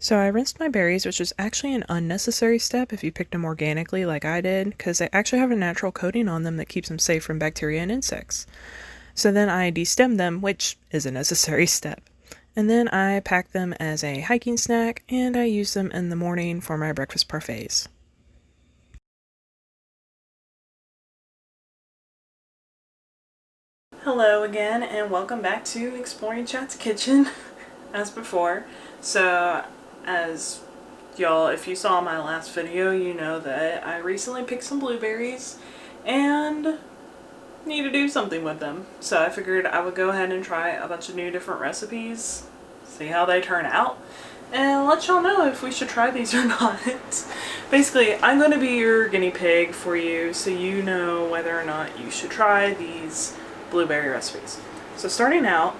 So I rinsed my berries, which is actually an unnecessary step if you picked them organically like I did, because they actually have a natural coating on them that keeps them safe from bacteria and insects. So then I destemmed them, which is a necessary step. And then I packed them as a hiking snack, and I used them in the morning for my breakfast parfaits. Hello again, and welcome back to Exploring Chatt's Kitchen, as before. So, as y'all, if you saw my last video, you know that I recently picked some blueberries and need to do something with them. So I figured I would go ahead and try a bunch of new different recipes, see how they turn out, and let y'all know if we should try these or not. Basically, I'm going to be your guinea pig for you, so you know whether or not you should try these blueberry recipes. So starting out,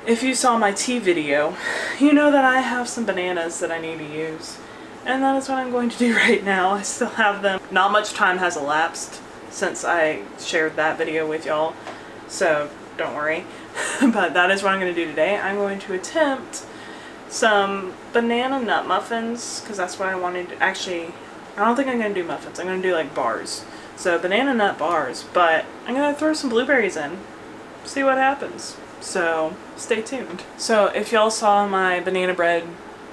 if you saw my tea video, you know that I have some bananas that I need to use. And that is what I'm going to do right now. I still have them. Not much time has elapsed since I shared that video with y'all, so don't worry. But that is what I'm going to do today. I'm going to attempt some banana nut muffins, because that's what I wanted to, actually, I don't think I'm going to do muffins. I'm going to do like bars. So banana nut bars, but I'm going to throw some blueberries in, see what happens. So stay tuned. So if y'all saw my banana bread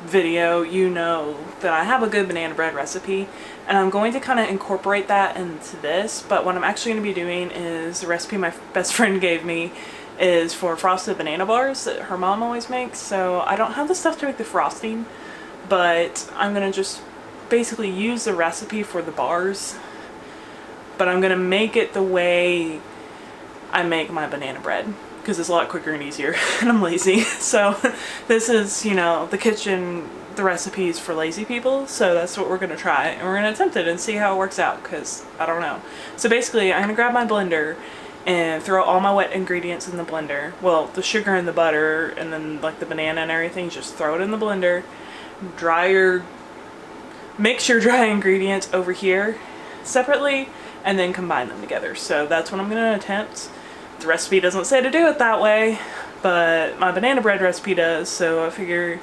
video, you know that I have a good banana bread recipe, and I'm going to kind of incorporate that into this, but what I'm actually going to be doing is the recipe my best friend gave me is for frosted banana bars that her mom always makes. So I don't have the stuff to make the frosting, but I'm going to just basically use the recipe for the bars, but I'm going to make it the way I make my banana bread, because it's a lot quicker and easier, and I'm lazy. So this is, you know, the kitchen, the recipes for lazy people, so that's what we're going to try, and we're going to attempt it and see how it works out, because I don't know. So basically, I'm going to grab my blender and throw all my wet ingredients in the blender. Well, the sugar and the butter, and then like the banana and everything, just throw it in the blender. Mix your dry ingredients over here separately, and then combine them together. So that's what I'm going to attempt. The recipe doesn't say to do it that way, but my banana bread recipe does, so I figure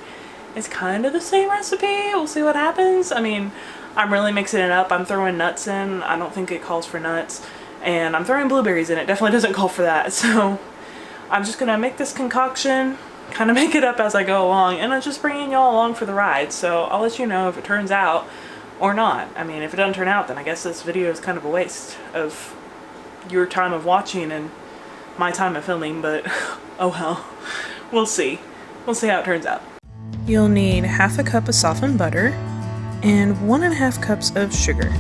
it's kind of the same recipe. We'll see what happens. I mean, I'm really mixing it up. I'm throwing nuts in. I don't think it calls for nuts. And I'm throwing blueberries in. It definitely doesn't call for that. So I'm just going to make this concoction, kind of make it up as I go along, and I'm just bringing y'all along for the ride. So I'll let you know if it turns out or not. I mean, if it doesn't turn out, then I guess this video is kind of a waste of your time of watching and my time of filming, but oh well. We'll see. We'll see how it turns out. You'll need half a cup of softened butter and 1.5 cups of sugar.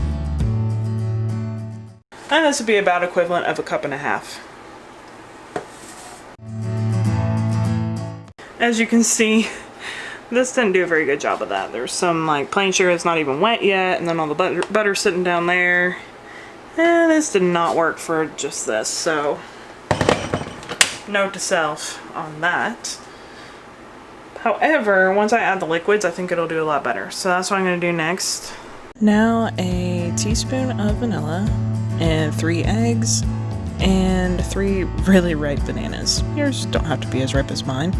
And this would be about equivalent of 1.5 cups. As you can see, this didn't do a very good job of that. There's some like plain sugar that's not even wet yet, and then all the butter sitting down there. And this did not work for just this, so note to self on that. However, once I add the liquids, I think it'll do a lot better. So that's what I'm going to do next. Now a teaspoon of vanilla and 3 eggs and 3 really ripe bananas. Yours don't have to be as ripe as mine.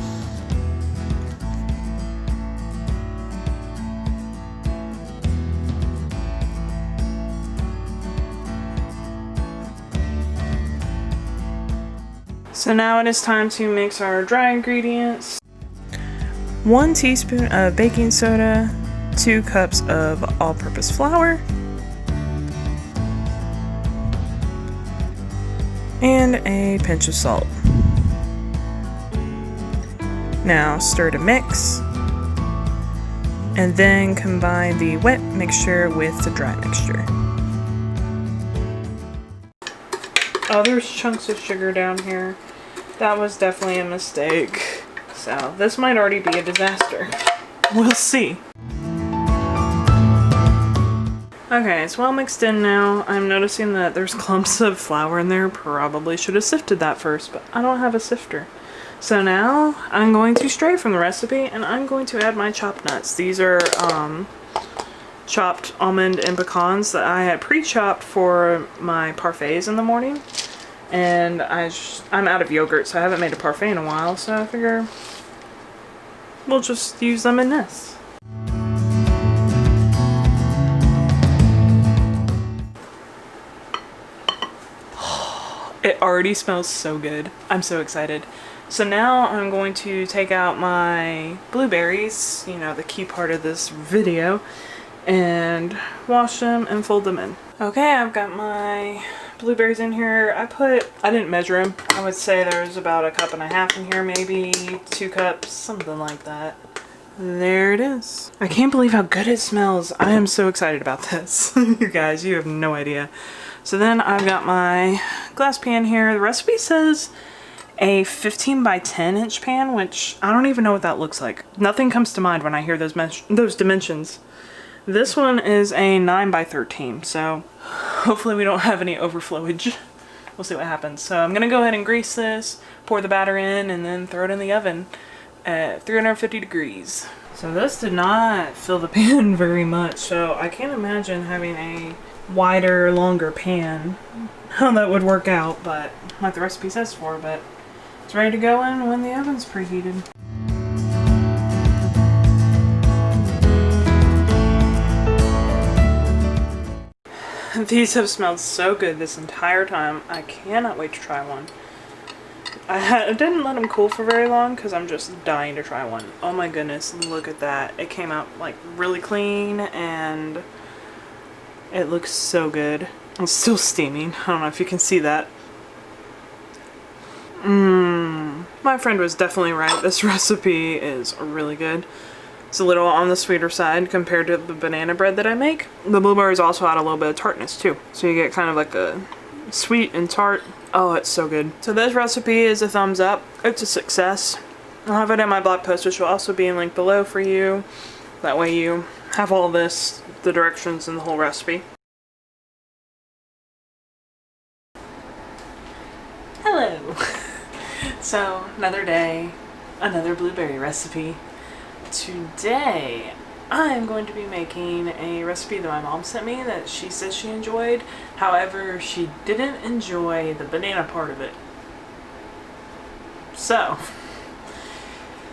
So now it is time to mix our dry ingredients. 1 teaspoon of baking soda, 2 cups of all-purpose flour, and a pinch of salt. Now stir to mix, and then combine the wet mixture with the dry mixture. Oh, there's chunks of sugar down here. That was definitely a mistake. So this might already be a disaster. We'll see. Okay, it's well mixed in now. I'm noticing that there's clumps of flour in there. Probably should have sifted that first, but I don't have a sifter. So now I'm going to stray from the recipe, and I'm going to add my chopped nuts. These are chopped almond and pecans that I had pre-chopped for my parfaits in the morning. And I'm out of yogurt, so I haven't made a parfait in a while, so I figure we'll just use them in this. already smells so good. I'm so excited. So now I'm going to take out my blueberries, you know, the key part of this video, and wash them and fold them in. Okay, I've got my blueberries in here. I didn't measure them. I would say there's about 1.5 cups in here, maybe 2 cups, something like that. There it is. I can't believe how good it smells. I am so excited about this. You guys, you have no idea. So then I've got my glass pan here. The recipe says a 15 by 10 inch pan, which I don't even know what that looks like. Nothing comes to mind when I hear those dimensions. This one is a 9 by 13, so hopefully we don't have any overflowage. We'll see what happens. So I'm gonna go ahead and grease this, pour the batter in, and then throw it in the oven at 350 degrees. So this did not fill the pan very much, so I can't imagine having a wider, longer pan, how that would work out, but like the recipe says for, but it's ready to go in when the oven's preheated. These have smelled so good this entire time. I cannot wait to try one. I didn't let them cool for very long because I'm just dying to try one. Oh my goodness, look at that. It came out like really clean and it looks so good. It's still steaming. I don't know if you can see that. My friend was definitely right. This recipe is really good. It's a little on the sweeter side compared to the banana bread that I make. The blueberries also add a little bit of tartness too. So you get kind of like a sweet and tart. Oh, it's so good. So this recipe is a thumbs up. It's a success. I'll have it in my blog post, which will also be linked below for you. That way you have all this, the directions and the whole recipe. Hello! So, another day, another blueberry recipe. Today, I'm going to be making a recipe that my mom sent me that she says she enjoyed. However, she didn't enjoy the banana part of it. So,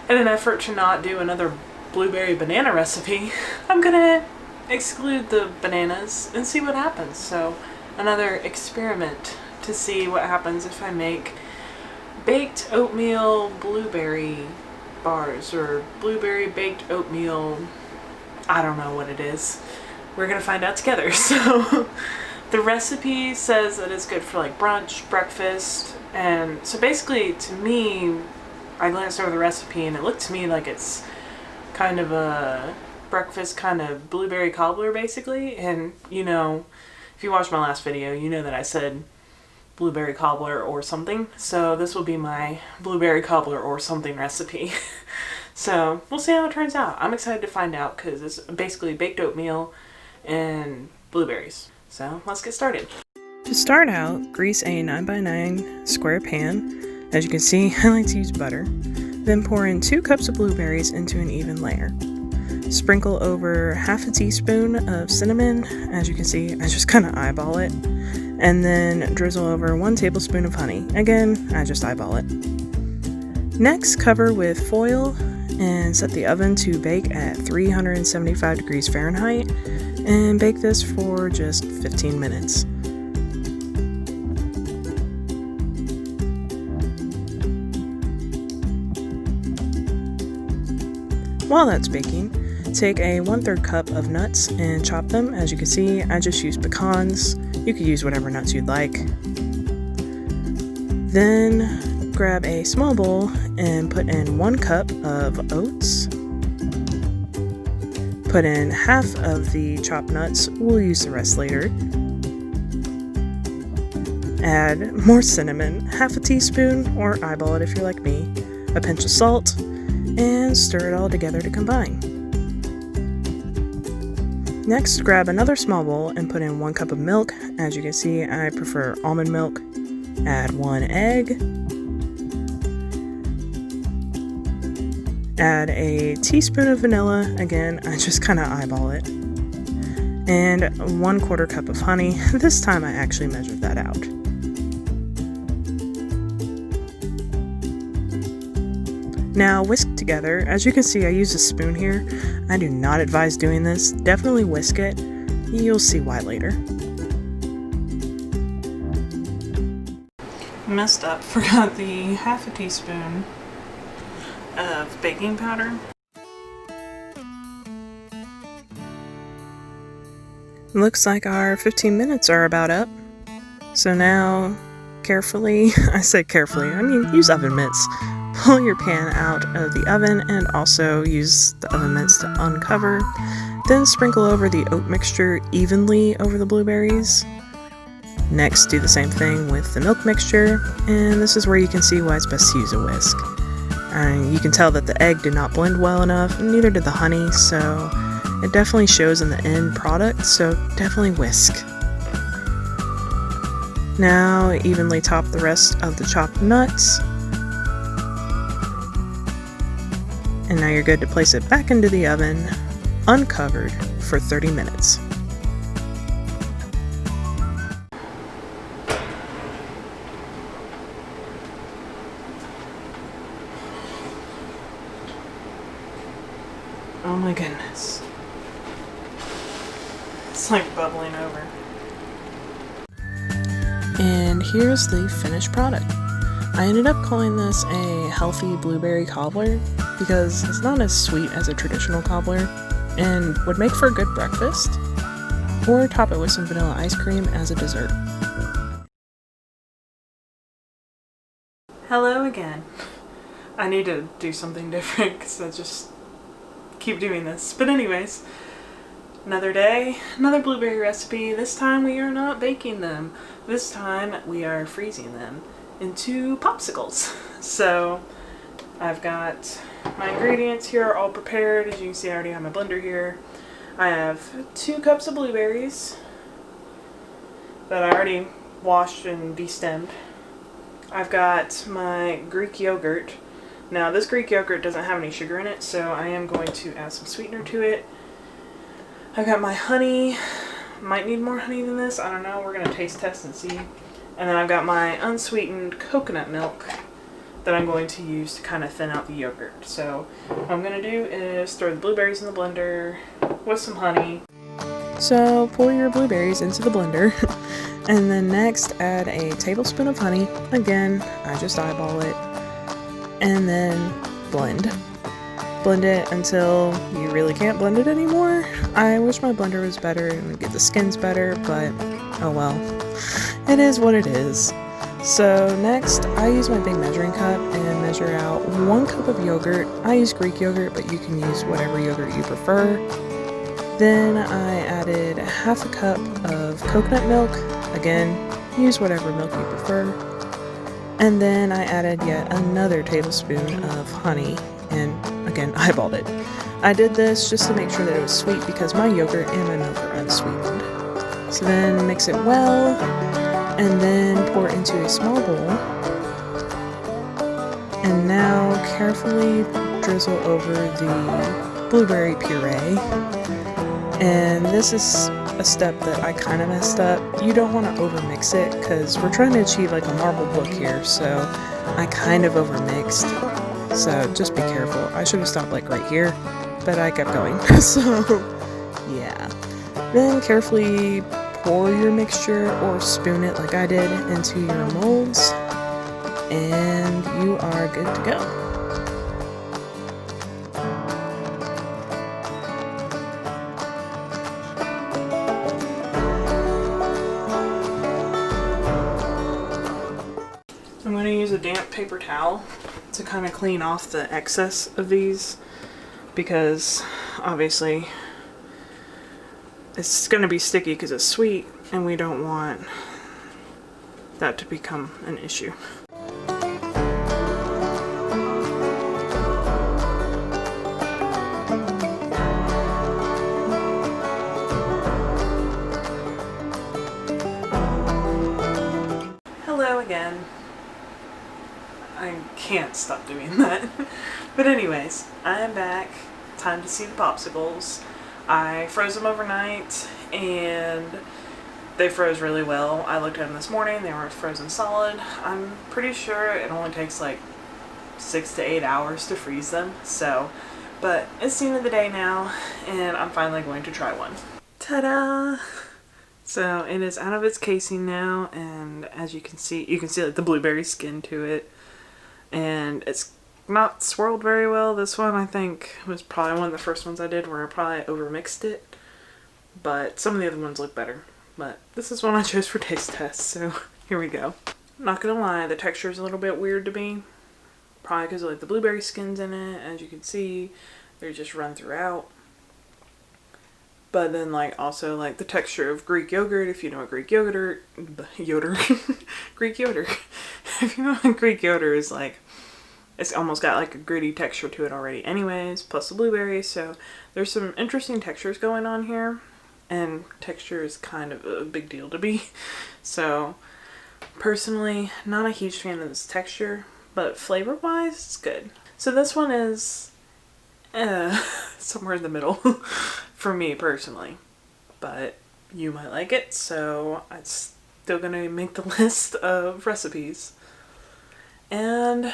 in an effort to not do another blueberry banana recipe, I'm gonna exclude the bananas and see what happens. So, another experiment to see what happens if I make baked oatmeal blueberry bars or blueberry baked oatmeal. I don't know what it is. We're gonna find out together. So the recipe says that it's good for like brunch, breakfast, and so basically to me, I glanced over the recipe and it looked to me like it's kind of a breakfast kind of blueberry cobbler basically. And you know, if you watched my last video, you know that I said blueberry cobbler or something. So this will be my blueberry cobbler or something recipe. So we'll see how it turns out. I'm excited to find out because it's basically baked oatmeal and blueberries. So let's get started. To start out, grease a 9 by 9 square pan. As you can see, I like to use butter. Then pour in 2 cups of blueberries into an even layer. Sprinkle over half a teaspoon of cinnamon. As you can see, I just kind of eyeball it. And then drizzle over 1 tablespoon of honey. Again, I just eyeball it. Next, cover with foil and set the oven to bake at 375 degrees Fahrenheit and bake this for just 15 minutes. While that's baking, take a 1/3 cup of nuts and chop them. As you can see, I just use pecans. You could use whatever nuts you'd like. Then grab a small bowl and put in 1 cup of oats. Put in half of the chopped nuts. We'll use the rest later. Add more cinnamon, half a teaspoon, or eyeball it if you're like me, a pinch of salt, and stir it all together to combine. Next, grab another small bowl and put in 1 cup of milk. As you can see, I prefer almond milk. Add 1 egg. Add a teaspoon of vanilla. Again, I just kind of eyeball it. And 1/4 cup of honey. This time I actually measured that out. Now whisk together. As you can see, I use a spoon here. I do not advise doing this. Definitely whisk it. You'll see why later. Messed up. Forgot the half a teaspoon of baking powder. Looks like our 15 minutes are about up. So now, carefully, I say carefully, I mean use oven mitts. Pull your pan out of the oven and also use the oven mitts to uncover. Then sprinkle over the oat mixture evenly over the blueberries. Next, do the same thing with the milk mixture, and this is where you can see why it's best to use a whisk. You can tell that the egg did not blend well enough, and neither did the honey, so it definitely shows in the end product, so definitely whisk. Now, evenly top the rest of the chopped nuts. And now you're good to place it back into the oven, uncovered, for 30 minutes. Oh my goodness. It's like bubbling over. And here's the finished product. I ended up calling this a healthy blueberry cobbler because it's not as sweet as a traditional cobbler and would make for a good breakfast, or top it with some vanilla ice cream as a dessert. Hello again. I need to do something different because I just keep doing this. But anyways, another day, another blueberry recipe. This time we are not baking them. This time we are freezing them into popsicles. So I've got my ingredients here all prepared. As you can see, I already have my blender here. I have 2 cups of blueberries that I already washed and destemmed. I've got my Greek yogurt. Now this Greek yogurt doesn't have any sugar in it, so I am going to add some sweetener to it. I've got my honey. Might need more honey than this, I don't know. We're going to taste test and see. And then I've got my unsweetened coconut milk that I'm going to use to kind of thin out the yogurt. So what I'm going to do is throw the blueberries in the blender with some honey. So pour your blueberries into the blender. And then next add a tablespoon of honey. Again, I just eyeball it. And then blend. Blend it until you really can't blend it anymore. I wish my blender was better and would get the skins better, but oh well. It is what it is. So next, I use my big measuring cup and measure out 1 cup of yogurt. I use Greek yogurt, but you can use whatever yogurt you prefer. Then I added half a cup of coconut milk. Again, use whatever milk you prefer. And then I added yet another tablespoon of honey, and again, eyeballed it. I did this just to make sure that it was sweet because my yogurt and my milk are unsweetened. So then mix it well, and then pour it into a small bowl. And now carefully drizzle over the blueberry puree. And this is a step that I kind of messed up. You don't want to overmix it because we're trying to achieve like a marble look here, so I kind of overmixed. So just be careful. I should have stopped like right here, but I kept going. So yeah. Then carefully pour your mixture or spoon it like I did into your molds, and you are good to go. I'm going to use a damp paper towel to kind of clean off the excess of these because obviously it's going to be sticky because it's sweet and we don't want that to become an issue. Hello again. I can't stop doing that. But anyways, I am back. Time to see the popsicles. I froze them overnight and they froze really well. I looked at them this morning. They were frozen solid. I'm pretty sure it only takes like 6 to 8 hours to freeze them. So, but it's the end of the day now and I'm finally going to try one. Ta-da! So it is out of its casing now, and as you can see like the blueberry skin to it, and it's not swirled very well. This one I think was probably one of the first ones I did where I probably overmixed it, but some of the other ones look better. But this is one I chose for taste test, so here we go. Not gonna lie, the texture is a little bit weird to me, probably because of like the blueberry skins in it. As you can see, they just run throughout. But then like also like the texture of Greek yogurt, if you know what Greek yogurt, Greek yogurt, if you know what Greek yogurt is like, it's almost got like a gritty texture to it already anyways, plus the blueberries. So there's some interesting textures going on here, and texture is kind of a big deal to me. So personally, not a huge fan of this texture, but flavor wise it's good. So this one is somewhere in the middle for me personally, but you might like it, so I'm still gonna make the list of recipes. And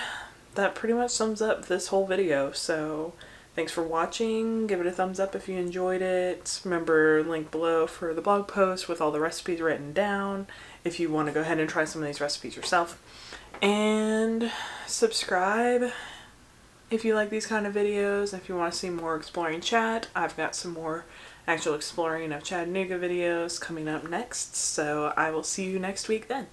that pretty much sums up this whole video. So thanks for watching. Give it a thumbs up if you enjoyed it. Remember, link below for the blog post with all the recipes written down if you want to go ahead and try some of these recipes yourself. And subscribe if you like these kind of videos. If you want to see more exploring Chatt, I've got some more actual exploring of Chattanooga videos coming up next. So I will see you next week then.